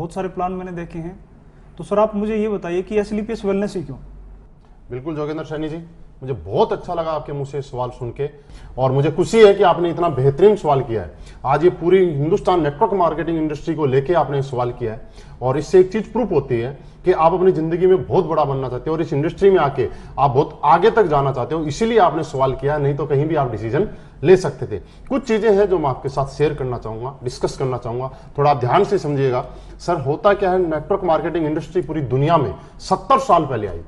बहुत सारे प्लान मैंने देखे हैं, तो सर आप मुझे ये बताइए कि एसलीपीएस वेलनेस ही क्यों? बिल्कुल जोगेंद्र सैनी जी, मुझे बहुत अच्छा लगा आपके मुंह से सवाल सुन के, और मुझे खुशी है कि आपने इतना बेहतरीन सवाल किया है। आज ये पूरी हिंदुस्तान नेटवर्क मार्केटिंग इंडस्ट्री को लेके आपने सवाल किया है, और इससे एक चीज प्रूफ होती है कि आप अपनी जिंदगी में बहुत बड़ा बनना चाहते हो और इस इंडस्ट्री में आके आप बहुत आगे तक जाना चाहते हो, इसीलिए आपने सवाल किया, नहीं तो कहीं भी आप डिसीजन ले सकते थे। कुछ चीजें हैं जो मैं आपके साथ शेयर करना चाहूंगा, डिस्कस करना चाहूंगा, थोड़ा आप ध्यान से समझिएगा। सर होता क्या है, नेटवर्क मार्केटिंग इंडस्ट्री पूरी दुनिया में 70 साल पहले आई,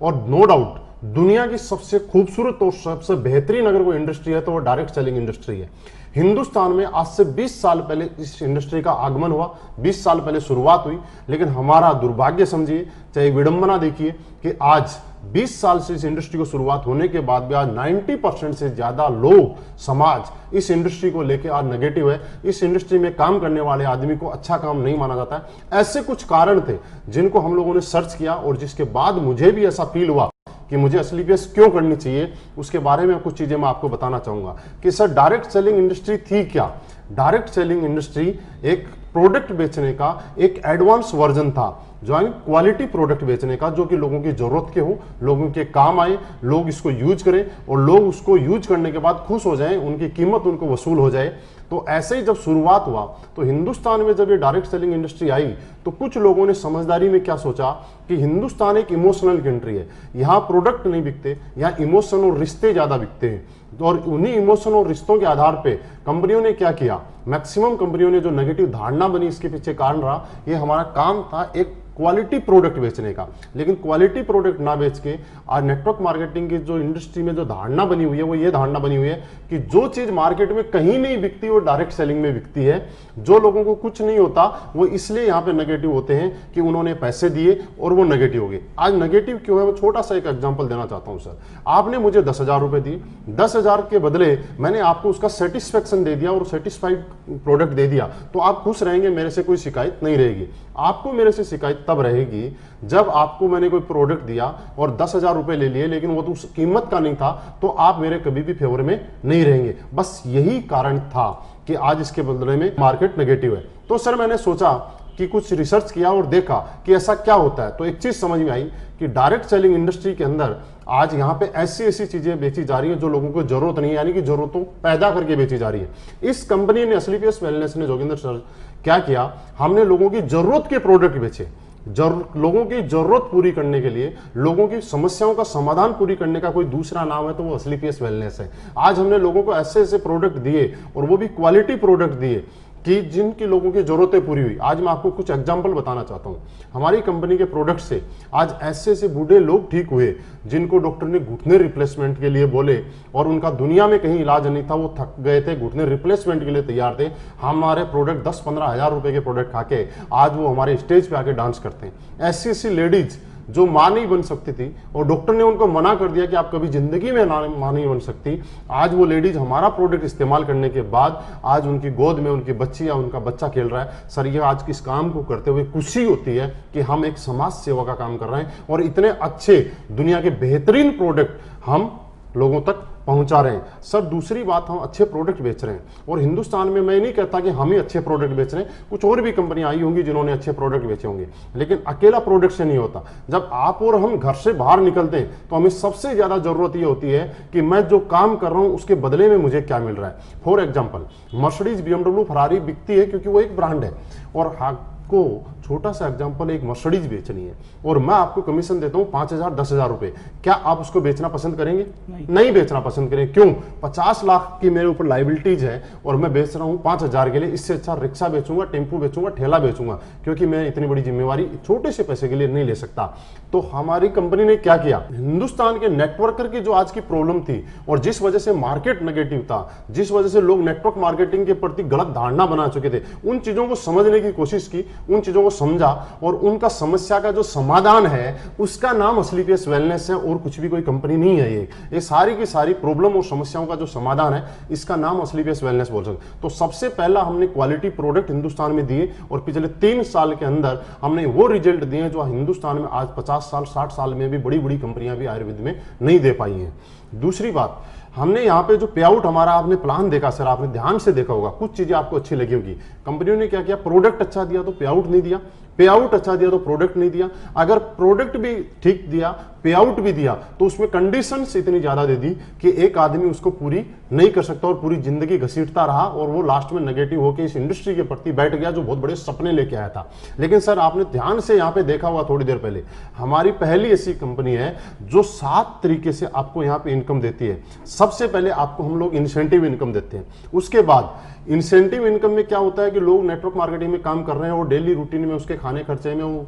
और नो डाउट दुनिया की सबसे खूबसूरत और सबसे बेहतरीन अगर कोई इंडस्ट्री है तो वो डायरेक्ट सेलिंग इंडस्ट्री है। हिंदुस्तान में आज से 20 साल पहले इस इंडस्ट्री का आगमन हुआ, 20 साल पहले शुरुआत हुई, लेकिन हमारा दुर्भाग्य समझिए, चाहे विडंबना देखिए कि आज 20 साल से इस इंडस्ट्री को शुरुआत होने के बाद भी आज 90% से ज्यादा लोग, समाज इस इंडस्ट्री को लेकर आज नेगेटिव है। इस इंडस्ट्री में काम करने वाले आदमी को अच्छा काम नहीं माना जाता है। ऐसे कुछ कारण थे जिनको हम लोगों ने सर्च किया, और जिसके बाद मुझे भी ऐसा फील हुआ कि मुझे एसलीपीएस क्यों करनी चाहिए, उसके बारे में कुछ चीजें मैं आपको बताना चाहूंगा कि सर डायरेक्ट सेलिंग इंडस्ट्री थी क्या। डायरेक्ट सेलिंग इंडस्ट्री एक प्रोडक्ट बेचने का एक एडवांस वर्जन था, जो है क्वालिटी प्रोडक्ट बेचने का, जो कि लोगों की जरूरत के हो, लोगों के काम आए, लोग इसको यूज करें और लोग उसको यूज करने के बाद खुश हो जाएं, उनकी कीमत उनको वसूल हो जाए। तो ऐसे ही जब शुरुआत हुआ तो हिंदुस्तान में जब ये डायरेक्ट सेलिंग इंडस्ट्री आई तो कुछ लोगों ने समझदारी में क्या सोचा कि हिंदुस्तान एक इमोशनल कंट्री है, यहाँ प्रोडक्ट नहीं बिकते, यहाँ इमोशन और रिश्ते ज्यादा बिकते हैं। और उन्हीं इमोशन और रिश्तों के आधार पे कंपनियों ने क्या किया, मैक्सिमम कंपनियों ने जो नेगेटिव धारणा बनी, इसके पीछे कारण रहा, ये हमारा काम था एक क्वालिटी प्रोडक्ट बेचने का। लेकिन क्वालिटी प्रोडक्ट ना बेच के आज नेटवर्क मार्केटिंग की जो इंडस्ट्री में जो धारणा बनी हुई है, वो ये धारणा बनी हुई है कि जो चीज मार्केट में कहीं नहीं बिकती वो डायरेक्ट सेलिंग में बिकती है। जो लोगों को कुछ नहीं होता वो इसलिए यहाँ पे नेगेटिव होते हैं कि उन्होंने पैसे दिए और वो नेगेटिव हो गए। आज नेगेटिव क्यों है, वो छोटा सा एक एग्जाम्पल देना चाहता हूँ। सर आपने मुझे 10,000 रुपए दिए, 10,000 के बदले मैंने आपको उसका सेटिस्फेक्शन दे दिया और सेटिस्फाइड प्रोडक्ट दे दिया, तो आप खुश रहेंगे, मेरे से कोई शिकायत नहीं रहेगी। आपको मेरे से शिकायत तब रहेगी जब आपको मैंने कोई प्रोडक्ट दिया और 10,000 रुपए ले लिए, लेकिन वो तो उस कीमत का नहीं था, तो आप मेरे कभी भी फेवर में नहीं रहेंगे। बस यही कारण था कि आज इसके बदले में मार्केट नेगेटिव है। तो सर मैंने सोचा कि कुछ रिसर्च किया और देखा कि ऐसा क्या होता है, तो एक चीज समझ में आई कि डायरेक्ट सेलिंग इंडस्ट्री के अंदर आज यहाँ पे ऐसी ऐसी चीजें बेची जा रही हैं जो लोगों को जरूरत नहीं है, यानी कि जरूरतों पैदा करके बेची जा रही है। इस कंपनी ने एसलीपीएस वेलनेस ने, जोगिंदर सर, क्या किया, हमने लोगों की जरूरत के प्रोडक्ट बेचे। लोगों की जरूरत पूरी करने के लिए, लोगों की समस्याओं का समाधान पूरी करने का कोई दूसरा नाम है तो वो एसलीपीएस वेलनेस है। आज हमने लोगों को ऐसे ऐसे प्रोडक्ट दिए और वो भी क्वालिटी प्रोडक्ट दिए कि जिनकी लोगों की जरूरतें पूरी हुई। आज मैं आपको कुछ एग्जांपल बताना चाहता हूं। हमारी कंपनी के प्रोडक्ट से आज ऐसे ऐसे बूढ़े लोग ठीक हुए जिनको डॉक्टर ने घुटने रिप्लेसमेंट के लिए बोले और उनका दुनिया में कहीं इलाज नहीं था, वो थक गए थे, घुटने रिप्लेसमेंट के लिए तैयार थे। हमारे प्रोडक्ट 10-15 हजार रुपए के प्रोडक्ट खाके आज वो हमारे स्टेज पे आके डांस करते हैं। ऐसी ऐसी लेडीज जो मां नहीं बन सकती थी और डॉक्टर ने उनको मना कर दिया कि आप कभी जिंदगी में मां नहीं बन सकती, आज वो लेडीज हमारा प्रोडक्ट इस्तेमाल करने के बाद आज उनकी गोद में उनकी बच्ची या उनका बच्चा खेल रहा है। सर ये आज इस काम को करते हुए खुशी होती है कि हम एक समाज सेवा का काम कर रहे हैं और इतने अच्छे दुनिया के बेहतरीन प्रोडक्ट हम लोगों तक पहुंचा रहे हैं। सर दूसरी बात, हम अच्छे प्रोडक्ट बेच रहे हैं और हिंदुस्तान में मैं नहीं कहता कि हम ही अच्छे प्रोडक्ट बेच रहे हैं, कुछ और भी कंपनियां आई होंगी जिन्होंने अच्छे प्रोडक्ट बेचे होंगे, लेकिन अकेला प्रोडक्ट से नहीं होता। जब आप और हम घर से बाहर निकलते हैं तो हमें सबसे ज्यादा जरूरत ये होती है कि मैं जो काम कर रहा हूं उसके बदले में मुझे क्या मिल रहा है। For example, Mercedes, BMW, Ferrari बिकती है क्योंकि वो एक ब्रांड है, और को छोटा सा एग्जांपल, एक मर्सिडीज बेचनी है और मैं आपको कमीशन देता हूं 5,000 10,000 रुपए, क्या आप उसको बेचना पसंद करेंगे? नहीं बेचना पसंद करेंगे। क्यों? 50 लाख की मेरे ऊपर लाइबिलिटीज है और मैं बेच रहा हूं 5,000 के लिए। इससे अच्छा रिक्शा बेचूंगा, टेम्पो बेचूंगा, ठेला बेचूंगा, क्योंकि मैं इतनी बड़ी जिम्मेवारी छोटे से पैसे के लिए नहीं ले सकता। तो हमारी कंपनी ने क्या किया, हिंदुस्तान के नेटवर्कर की जो आज की प्रॉब्लम थी और जिस वजह से मार्केट नेगेटिव था, जिस वजह से लोग नेटवर्क मार्केटिंग के प्रति गलत धारणा बना चुके थे, उन चीजों को समझने की कोशिश की, उन चीजों को समझा और उनका समस्या का जो समाधान है उसका नाम एसलीपीएस वेलनेस है और कुछ भी कोई कंपनी नहीं है। ये सारी की सारी प्रॉब्लम और समस्याओं का जो समाधान है इसका नाम एसलीपीएस वेलनेस बोल सकते। तो सबसे पहला हमने क्वालिटी प्रोडक्ट हिंदुस्तान में दिए और पिछले 3 साल के अंदर हमने वो रिजल्ट दिए जो हिंदुस्तान में आज 50 साल 60 साल में भी बड़ी बड़ी कंपनियां भी आयुर्वेद में नहीं दे पाई हैं। दूसरी बात, हमने यहाँ पे जो पे आउट हमारा आपने प्लान देखा सर, आपने ध्यान से देखा होगा, कुछ चीजें आपको अच्छी लगी होगी। कंपनियों ने क्या किया, प्रोडक्ट अच्छा दिया तो पे आउट नहीं दिया, पे आउट अच्छा दिया तो प्रोडक्ट नहीं दिया। अगर प्रोडक्ट भी ठीक दिया, पे आउट भी दिया, तो उसमें कंडीशंस इतनी ज्यादा दे दी कि एक आदमी उसको पूरी नहीं कर सकता और पूरी जिंदगी घसीटता रहा और वो लास्ट में नेगेटिव होकर इस इंडस्ट्री के प्रति बैठ गया जो बहुत बड़े सपने लेके आया था। लेकिन सर आपने ध्यान से यहाँ पे देखा होगा थोड़ी देर पहले, हमारी पहली ऐसी कंपनी है जो 7 तरीके से आपको यहाँ पे इनकम देती है। सबसे पहले आपको हम लोग इंसेंटिव इनकम देते हैं, उसके बाद इंसेंटिव इनकम में क्या होता है कि लोग नेटवर्क मार्केटिंग में काम कर रहे हैं और डेली रूटीन में उसके खाने खर्चे में वो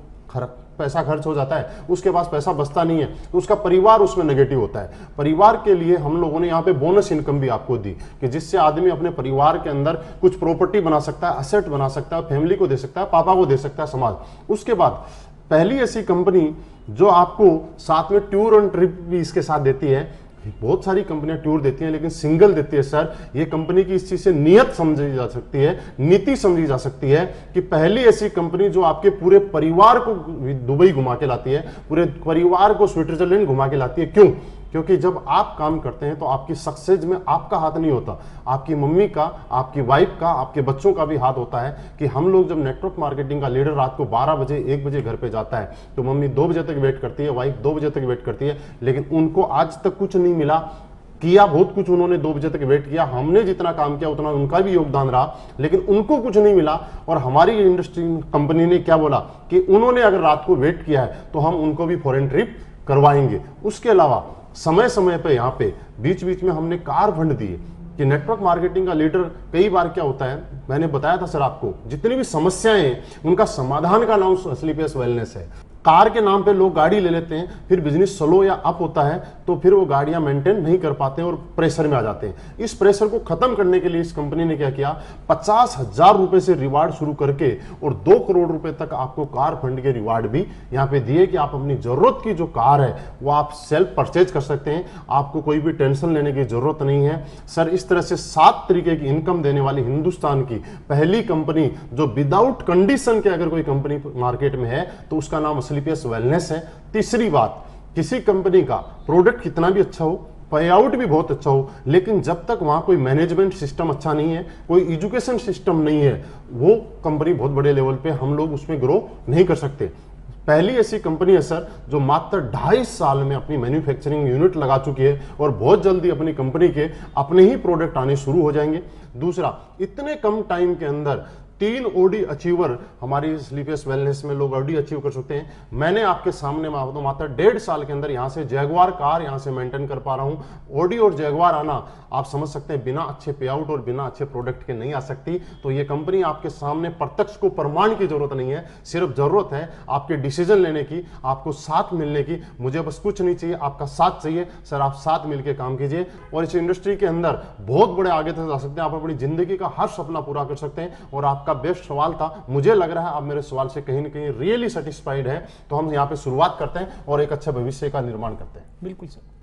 पैसा खर्च हो जाता है, उसके पास पैसा बचता नहीं है, तो उसका परिवार उसमें नेगेटिव होता है। परिवार के लिए हम लोगों ने यहाँ पे बोनस इनकम भी आपको दी कि जिससे आदमी अपने परिवार के अंदर कुछ प्रॉपर्टी बना सकता है, असेट बना सकता है, फैमिली को दे सकता है, पापा को दे सकता है, समाज। उसके बाद पहली ऐसी कंपनी जो आपको साथ में टूर एंड ट्रिप भी इसके साथ देती है। बहुत सारी कंपनियां टूर देती हैं लेकिन सिंगल देती है सर। ये कंपनी की इस चीज से नियत समझी जा सकती है, नीति समझी जा सकती है कि पहली ऐसी कंपनी जो आपके पूरे परिवार को दुबई घुमा के लाती है, पूरे परिवार को स्विट्जरलैंड घुमा के लाती है। क्यों? क्योंकि जब आप काम करते हैं तो आपकी सक्सेस में आपका हाथ नहीं होता, आपकी मम्मी का, आपकी वाइफ का, आपके बच्चों का भी हाथ होता है। कि हम लोग जब नेटवर्क मार्केटिंग का लीडर रात को 12 बजे 1 बजे घर पे जाता है तो मम्मी 2 बजे तक वेट करती है, वाइफ 2 बजे तक वेट करती है, लेकिन उनको आज तक कुछ नहीं मिला। किया बहुत कुछ उन्होंने, 2 बजे तक वेट किया, हमने जितना काम किया उतना उनका भी योगदान रहा, लेकिन उनको कुछ नहीं मिला। और हमारी इंडस्ट्री कंपनी ने क्या बोला कि उन्होंने अगर रात को वेट किया है तो हम उनको भी फॉरेन ट्रिप करवाएंगे। उसके अलावा समय समय पे यहाँ पे बीच बीच में हमने कार फंड दिए कि नेटवर्क मार्केटिंग का लीडर कई बार क्या होता है, मैंने बताया था सर आपको, जितनी भी समस्याएं हैं उनका समाधान का नाम स्लीपियस वेलनेस है। कार के नाम पे लोग गाड़ी ले लेते हैं, फिर बिजनेस स्लो या अप होता है तो फिर वो गाड़ियां मेंटेन नहीं कर पाते हैं और प्रेशर में आ जाते हैं। इस प्रेशर को खत्म करने के लिए इस कंपनी ने क्या किया, 50,000 रुपए से रिवार्ड शुरू करके और 2 करोड़ रुपए तक आपको कार फंड के रिवार्ड भी यहाँ पे दिए कि आप अपनी जरूरत की जो कार है वो आप सेल्फ परचेज कर सकते हैं, आपको कोई भी टेंशन लेने की जरूरत नहीं है। सर इस तरह से 7 तरीके की इनकम देने वाली हिंदुस्तान की पहली कंपनी जो विदाउट कंडीशन के अगर कोई कंपनी मार्केट में है तो उसका नाम स्लीपियस वेलनेस है। तीसरी बात, किसी कंपनी का प्रोडक्ट कितना भी अच्छा हो, पे आउट भी बहुत अच्छा हो, लेकिन जब तक वहां कोई मैनेजमेंट सिस्टम अच्छा नहीं है, कोई एजुकेशन सिस्टम नहीं है, वो कंपनी बहुत बड़े लेवल पे हम लोग उसमें ग्रो नहीं कर सकते। पहली ऐसी कंपनी है सर जो मात्र 2.5 साल में अपनी मैन्युफैक्चरिंग यूनिट लगा चुकी है और बहुत जल्दी अपनी कंपनी के अपने ही प्रोडक्ट आने शुरू हो जाएंगे। दूसरा, इतने कम टाइम के अंदर 3 ओडी अचीवर हमारी स्लीपियस वेलनेस में लोग ओडी अचीव कर सकते हैं। मैंने आपके सामने मात्र 1.5 साल के अंदर यहां से जैगवार कार यहां से मेंटेन कर पा रहा हूं। ओडी और जैगवार आना आप समझ सकते हैं बिना अच्छे पे आउट और बिना अच्छे प्रोडक्ट के नहीं आ सकती। तो ये कंपनी आपके सामने प्रत्यक्ष को प्रमाण की जरूरत नहीं है, सिर्फ जरूरत है आपके डिसीजन लेने की, आपको साथ मिलने की। मुझे बस कुछ नहीं चाहिए, आपका साथ चाहिए। सर आप साथ मिलकर काम कीजिए और इस इंडस्ट्री के अंदर बहुत बड़े आगे तक जा सकते हैं। आप अपनी जिंदगी का हर सपना पूरा कर सकते हैं। और आपका बेस्ट सवाल था, मुझे लग रहा है आप मेरे सवाल से कहीं ना कहीं रियली सेटिस्फाइड है। तो हम यहाँ पे शुरुआत करते हैं और एक अच्छा भविष्य का निर्माण करते हैं। बिल्कुल सर।